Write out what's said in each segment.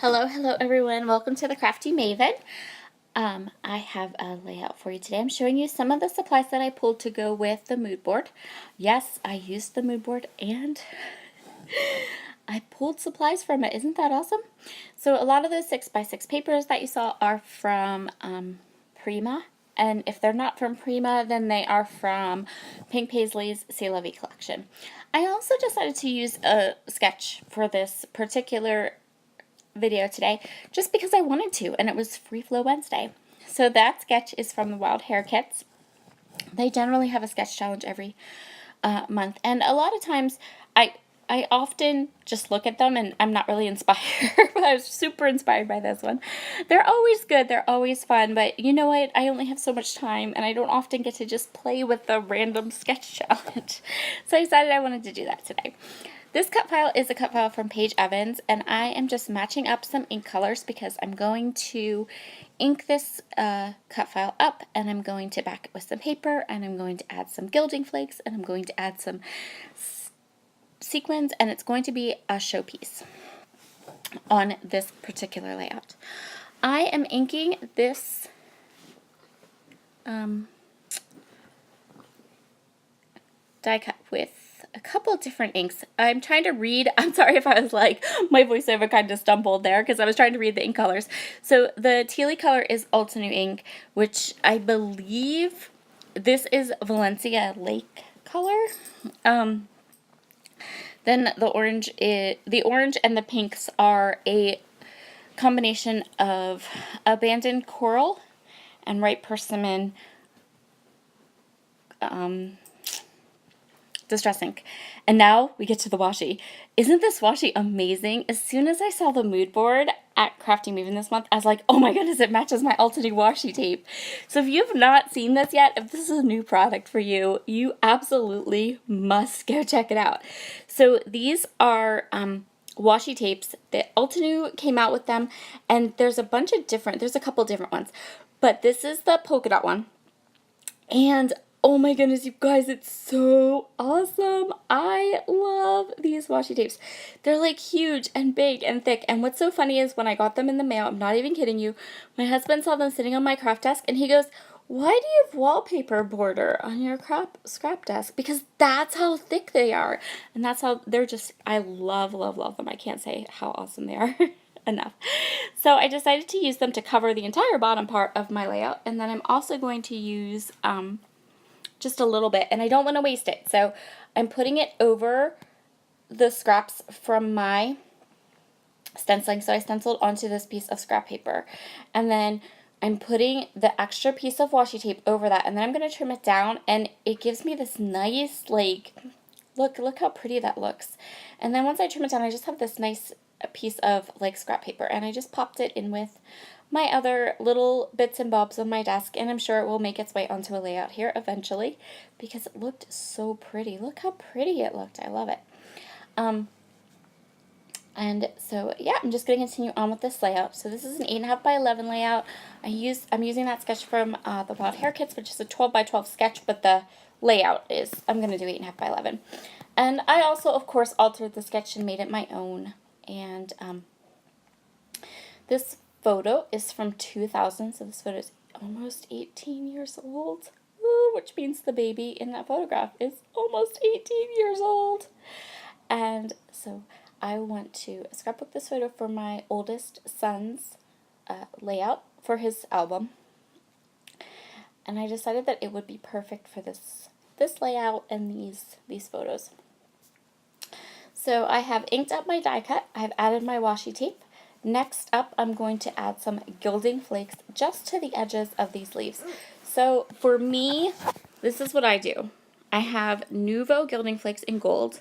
Hello everyone. Welcome to the Crafty Maven. I have a layout for you today. I'm showing you some of the supplies that I pulled to go with the mood board. Yes, I used the mood board and I pulled supplies from it. Isn't that awesome? So a lot of those 6x6 papers that you saw are from Prima. And if they're not from Prima, then they are from Pink Paisley's C'est La Vie collection. I also decided to use a sketch for this particular video today just because I wanted to, and it was Free Flow Wednesday. So that sketch is from the Wild Hair Kits. They generally have a sketch challenge every month, and a lot of times I often just look at them and I'm not really inspired, but I was super inspired by this one. They're always good, they're always fun, but you know what? I only have so much time and I don't often get to just play with the random sketch challenge. So I decided I wanted to do that today. This cut file is a cut file from Paige Evans, and I am just matching up some ink colors because I'm going to ink this cut file up, and I'm going to back it with some paper, and I'm going to add some gilding flakes, and I'm going to add some sequins, and it's going to be a showpiece on this particular layout. I am inking this die cut with a couple different inks. I'm trying to read. I'm sorry if I was like, my voiceover kind of stumbled there because I was trying to read the ink colors. So the tealy color is Ulta New ink, which I believe this is Valencia Lake color. Then the orange and the pinks are a combination of Abandoned Coral and Ripe Persimmon Distress ink. And now we get to the washi. Isn't this washi amazing? As soon as I saw the mood board at Crafty Maven this month, I was like, oh my goodness, it matches my Ulta New washi tape. So if you have not seen this yet, if this is a new product for you, you absolutely must go check it out. So these are washi tapes that Ulta New came out with them, and there's a couple different ones. But this is the polka dot one. And oh my goodness, you guys, it's so awesome. I love these washi tapes. They're like huge and big and thick. And what's so funny is when I got them in the mail, I'm not even kidding you, my husband saw them sitting on my craft desk and he goes, why do you have wallpaper border on your scrap desk? Because that's how thick they are. And that's how they're just, I love them. I can't say how awesome they are enough. So I decided to use them to cover the entire bottom part of my layout. And then I'm also going to use just a little bit, and I don't want to waste it. So I'm putting it over the scraps from my stenciling. So I stenciled onto this piece of scrap paper, and then I'm putting the extra piece of washi tape over that, and then I'm going to trim it down, and it gives me this nice, like, look how pretty that looks. And then once I trim it down, I just have this nice piece of like scrap paper, and I just popped it in with my other little bits and bobs on my desk, and I'm sure it will make its way onto a layout here eventually because it looked so pretty. Look how pretty it looked. I love it. And so yeah, I'm just going to continue on with this layout. So this is an 8.5 by 11 layout. I'm using that sketch from the Wild Hair Kits, which is a 12 by 12 sketch, but the layout is, I'm going to do 8.5 by 11. And I also, of course, altered the sketch and made it my own. And this photo is from 2000, so this photo is almost 18 years old, which means the baby in that photograph is almost 18 years old. And so I want to scrapbook this photo for my oldest son's layout for his album, and I decided that it would be perfect for this layout and these photos. So I have inked up my die cut. I've added my washi tape. Next up, I'm going to add some gilding flakes just to the edges of these leaves. So for me, this is what I do. I have Nuvo gilding flakes in gold,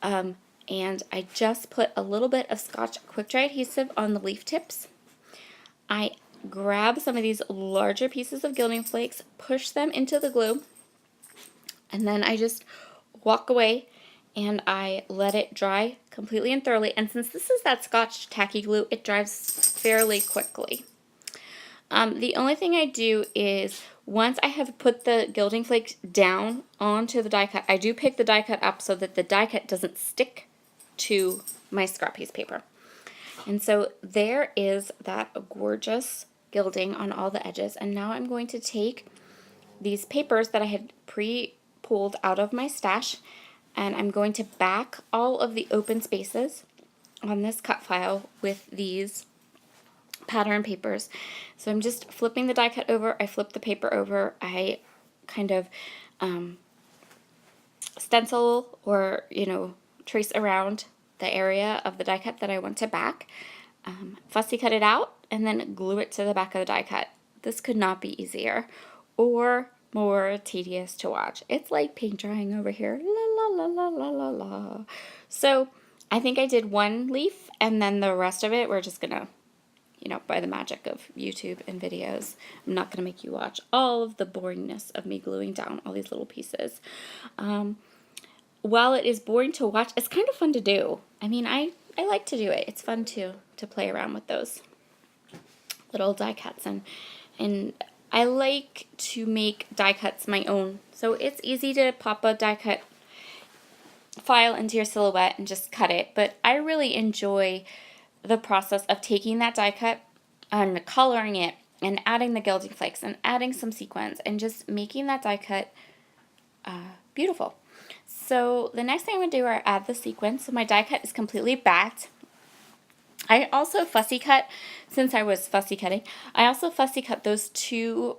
and I just put a little bit of Scotch quick dry adhesive on the leaf tips. I grab some of these larger pieces of gilding flakes, push them into the glue, and then I just walk away and I let it dry completely and thoroughly. And since this is that Scotch tacky glue, it dries fairly quickly. The only thing I do is once I have put the gilding flakes down onto the die cut, I do pick the die cut up so that the die cut doesn't stick to my scrap piece paper. And so there is that gorgeous gilding on all the edges. And now I'm going to take these papers that I had pre-pulled out of my stash, and I'm going to back all of the open spaces on this cut file with these pattern papers. So I'm just flipping the die cut over, I flip the paper over, I kind of stencil or, trace around the area of the die cut that I want to back, fussy cut it out, and then glue it to the back of the die cut. This could not be easier or more tedious to watch. It's like paint drying over here. La la la la la la la. So I think I did one leaf, and then the rest of it we're just gonna, by the magic of YouTube and videos, I'm not gonna make you watch all of the boringness of me gluing down all these little pieces. While it is boring to watch, it's kind of fun to do. I mean, I like to do it. It's fun to play around with those little die cuts, and I like to make die cuts my own. So it's easy to pop a die cut file into your silhouette and just cut it, but I really enjoy the process of taking that die cut and coloring it and adding the gilding flakes and adding some sequins and just making that die cut beautiful. So the next thing I'm going to do is add the sequins. So my die cut is completely backed. I also fussy cut, since I was fussy cutting, I also fussy cut those two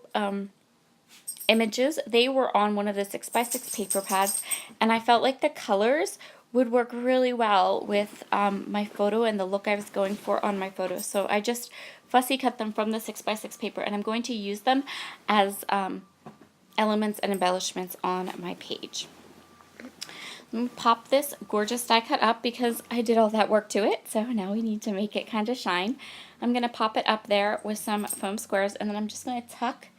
images. They were on one of the 6x6 paper pads, and I felt like the colors would work really well with my photo and the look I was going for on my photo. So I just fussy cut them from the 6x6 paper, and I'm going to use them as elements and embellishments on my page. I'm going to pop this gorgeous die cut up because I did all that work to it, so now we need to make it kind of shine. I'm going to pop it up there with some foam squares, and then I'm just going to tuck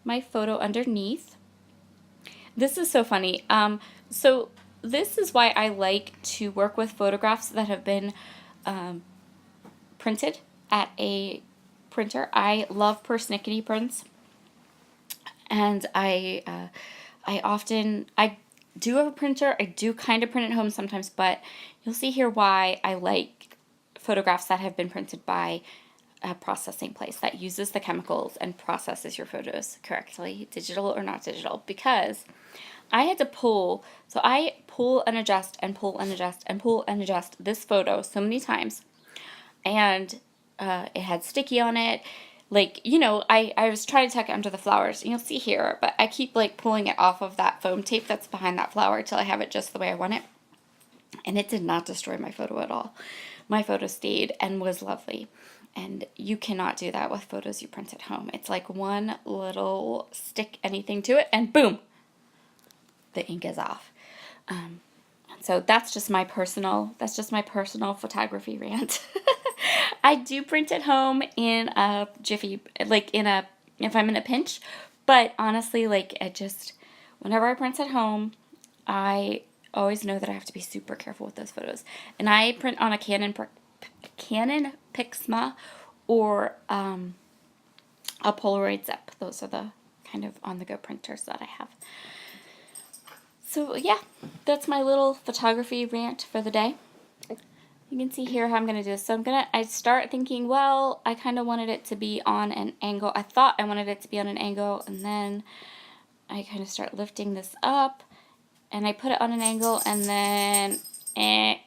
my photo underneath. This is so funny. So this is why I like to work with photographs that have been printed at a printer. I love persnickety prints, and I do have a printer. I do kind of print at home sometimes, but you'll see here why I like photographs that have been printed by a processing place that uses the chemicals and processes your photos correctly, digital or not digital, because I had to pull, so I pull and adjust and pull and adjust and pull and adjust this photo so many times, and it had sticky on it. Like, I was trying to tuck it under the flowers, and you'll see here, but I keep, pulling it off of that foam tape that's behind that flower till I have it just the way I want it. And it did not destroy my photo at all. My photo stayed and was lovely. And you cannot do that with photos you print at home. It's like one little stick anything to it, and boom, the ink is off. So that's just my personal photography rant. I do print at home in a jiffy, if I'm in a pinch, but honestly, whenever I print at home, I always know that I have to be super careful with those photos. And I print on a Canon Pixma or a Polaroid Zip. Those are the kind of on-the-go printers that I have. So yeah, that's my little photography rant for the day. You can see here how I'm going to do this. So I start thinking, well, I kind of wanted it to be on an angle. I thought I wanted it to be on an angle, and then I kind of start lifting this up, and I put it on an angle, and then,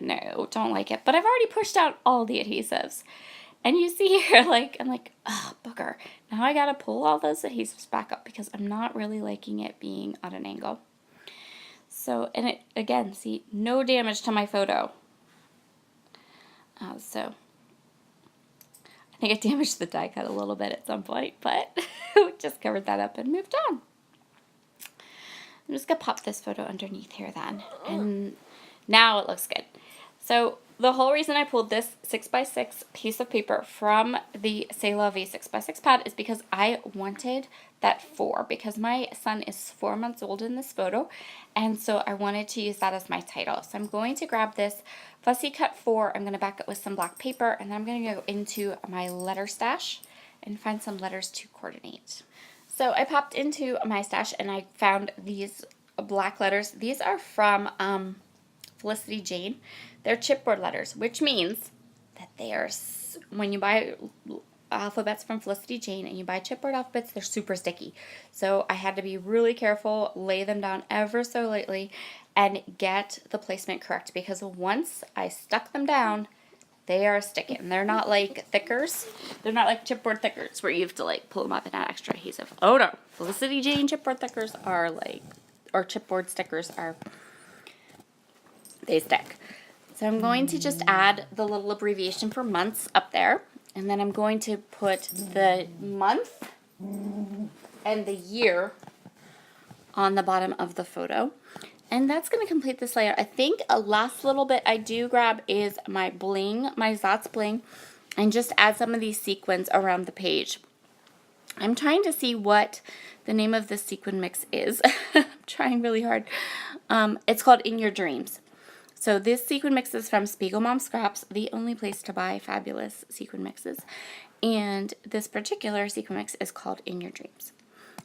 no, don't like it. But I've already pushed out all the adhesives. And you see here, I'm like, oh, booger. Now I got to pull all those adhesives back up because I'm not really liking it being on an angle. So, and it, again, see, no damage to my photo. So, I think I damaged the die cut a little bit at some point, but we just covered that up and moved on. I'm just going to pop this photo underneath here then, and now it looks good. So, the whole reason I pulled this 6x6 piece of paper from the C'est La Vie 6x6 pad is because I wanted that 4, because my son is 4 months old in this photo, and so I wanted to use that as my title. So I'm going to grab this fussy cut 4, I'm going to back it with some black paper, and then I'm going to go into my letter stash and find some letters to coordinate. So I popped into my stash and I found these black letters. These are from Felicity Jane. They're chipboard letters, which means that They are, when you buy alphabets from Felicity Jane and you buy chipboard alphabets, they're super sticky. So I had to be really careful, lay them down ever so lightly, and get the placement correct, because once I stuck them down, they are sticking. They're not like thickers. They're not like chipboard thickers where you have to like pull them up and add extra adhesive. Oh no. Felicity Jane chipboard thickers are like, or chipboard stickers are, they stick. So I'm going to just add the little abbreviation for months up there. And then I'm going to put the month and the year on the bottom of the photo. And that's going to complete this layout. I think a last little bit I do grab is my bling, my Zotz bling, and just add some of these sequins around the page. I'm trying to see what the name of this sequin mix is. I'm trying really hard. It's called In Your Dreams. So this sequin mix is from Spiegel Mom Scraps, the only place to buy fabulous sequin mixes. And this particular sequin mix is called In Your Dreams.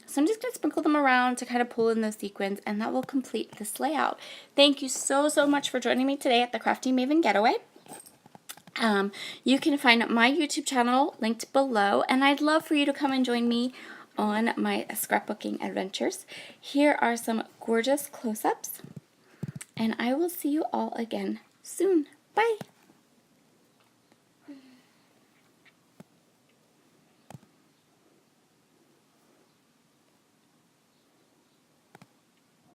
So I'm just going to sprinkle them around to kind of pull in those sequins, and that will complete this layout. Thank you so much for joining me today at the Crafty Maven Getaway. You can find my YouTube channel linked below, and I'd love for you to come and join me on my scrapbooking adventures. Here are some gorgeous close-ups, and I will see you all again soon. Bye!